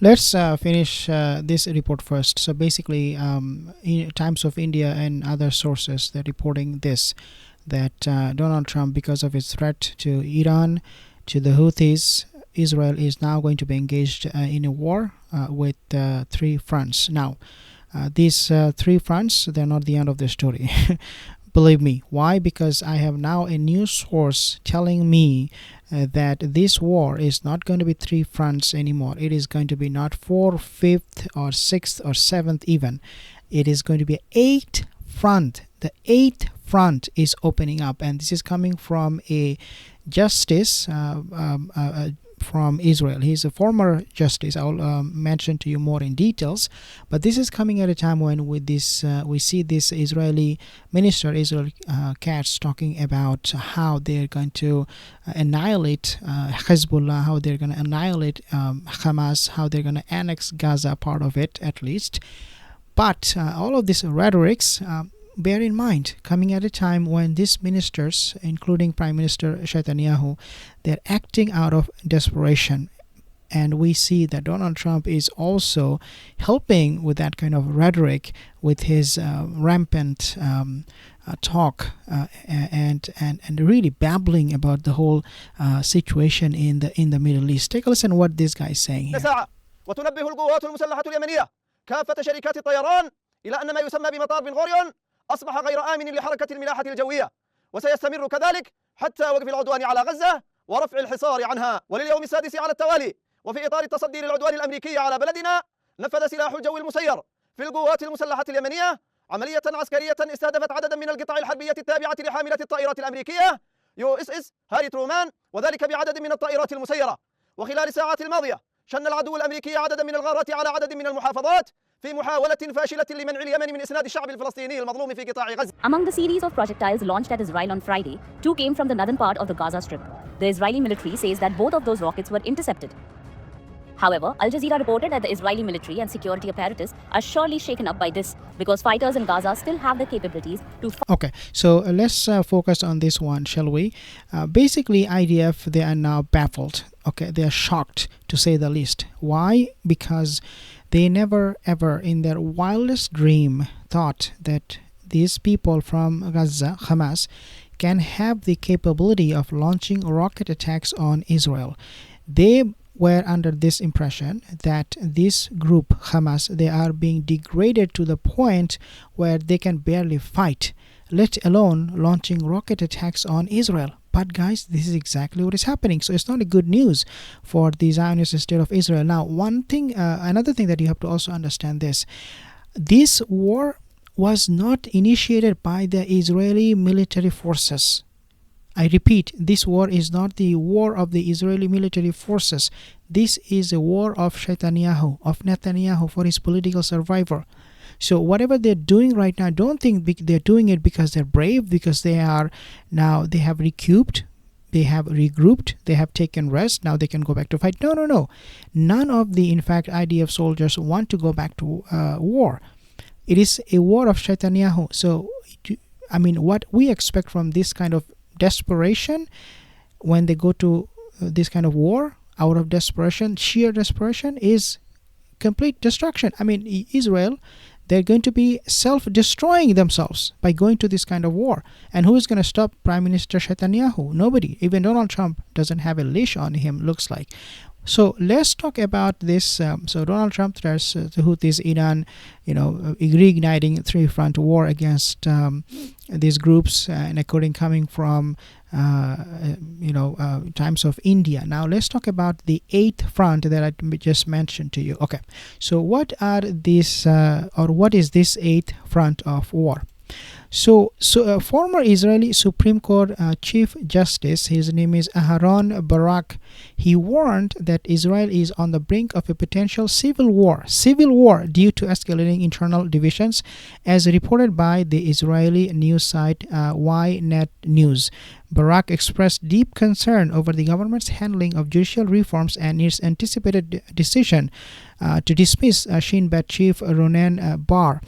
Let's finish this report first. So basically, in Times of India and other sources, they're reporting this, that Donald Trump, because of his threat to Iran, to the Houthis, Israel is now going to be engaged in a war with three fronts. Now, these three fronts, they're not the end of the story. Believe me. Why? Because I have now a news source telling me that this war is not going to be three fronts anymore. It is going to be not fourth, fifth, or sixth, or seventh even. It is going to be eighth front. The eighth front is opening up, and this is coming from a justice from Israel. He's a former justice. I'll mention to you more in details. But this is coming at a time when with this we see this Israeli minister, Israel Katz, talking about how they're going to annihilate Hezbollah, how they're going to annihilate Hamas, how they're going to annex Gaza, part of it at least. But all of these rhetorics, bear in mind, coming at a time when these ministers, including Prime Minister Netanyahu, they're acting out of desperation. And we see that Donald Trump is also helping with that kind of rhetoric, with his rampant talk and really babbling about the whole situation in the Middle East. Take a listen what this guy is saying here. وتنبه القوات المسلحة اليمنية كافة شركات الطيران إلى أن ما يسمى بمطار بن غوريون أصبح غير آمن لحركة الملاحة الجوية، وسيستمر كذلك حتى وقف العدوان على غزة ورفع الحصار عنها. ولليوم السادس على التوالي وفي إطار التصدي للعدوان الأمريكي على بلدنا، نفذ سلاح الجو المسير في القوات المسلحة اليمنية عملية عسكرية استهدفت عددا من القطع الحربية التابعة لحاملة الطائرات الأمريكية USS هاري ترومان، وذلك بعدد من الطائرات المسيرة. وخلال الساعات الماضية شن العدو الأمريكي عددا من الغارات على عدد من المحافظات في محاولة فاشلة لمنع اليمن من إسناد الشعب الفلسطيني المظلوم في قطاع غزة. Among the series of projectiles launched at Israel on Friday, two came from the northern part of the Gaza Strip. The Israeli military says that both of those rockets were intercepted. However, Al Jazeera reported that the Israeli military and security apparatus are surely shaken up by this because fighters in Gaza still have the capabilities to... Okay, so let's focus on this one, shall we? Basically, IDF, they are now baffled. Okay, they are shocked, to say the least. Why? Because they never ever in their wildest dream thought that these people from Gaza, Hamas, can have the capability of launching rocket attacks on Israel. They were under this impression that this group, Hamas, they are being degraded to the point where they can barely fight, let alone launching rocket attacks on Israel. But guys, this is exactly what is happening. So it's not a good news for the Zionist state of Israel. Now, another thing that you have to also understand this war was not initiated by the Israeli military forces. I repeat, this war is not the war of the Israeli military forces. This is a war of Netanyahu for his political survival. So whatever they're doing right now, don't think they're doing it because they're brave, because they have recouped, they have regrouped, they have taken rest, now they can go back to fight. No. None of the, in fact, IDF soldiers want to go back to war. It is a war of Netanyahu. So, I mean, what we expect from this kind of desperation, when they go to this kind of war, out of desperation, sheer desperation, is complete destruction. I mean, Israel, they're going to be self-destroying themselves by going to this kind of war. And who is going to stop Prime Minister Netanyahu? Nobody. Even Donald Trump doesn't have a leash on him, looks like. So let's talk about this. So Donald Trump threats the Houthis, Iran, reigniting three-front war against these groups, and according coming from Times of India. Now let's talk about the eighth front that I just mentioned to you. Okay, so what is this eighth front of war? So former Israeli Supreme Court Chief Justice, his name is Aharon Barak, he warned that Israel is on the brink of a potential civil war due to escalating internal divisions, as reported by the Israeli news site Ynet News. Barak expressed deep concern over the government's handling of judicial reforms and its anticipated decision to dismiss Shin Bet chief Ronen Bar,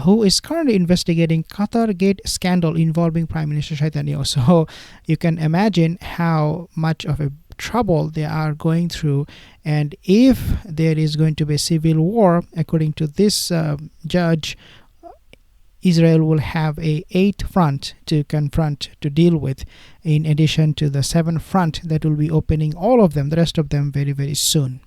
who is currently investigating Qatar Gate scandal involving Prime Minister Netanyahu. So you can imagine how much of a trouble they are going through. And if there is going to be a civil war, according to this judge, Israel will have a 8th front to confront, to deal with, in addition to the 7th front that will be opening all of them, the rest of them, very, very soon.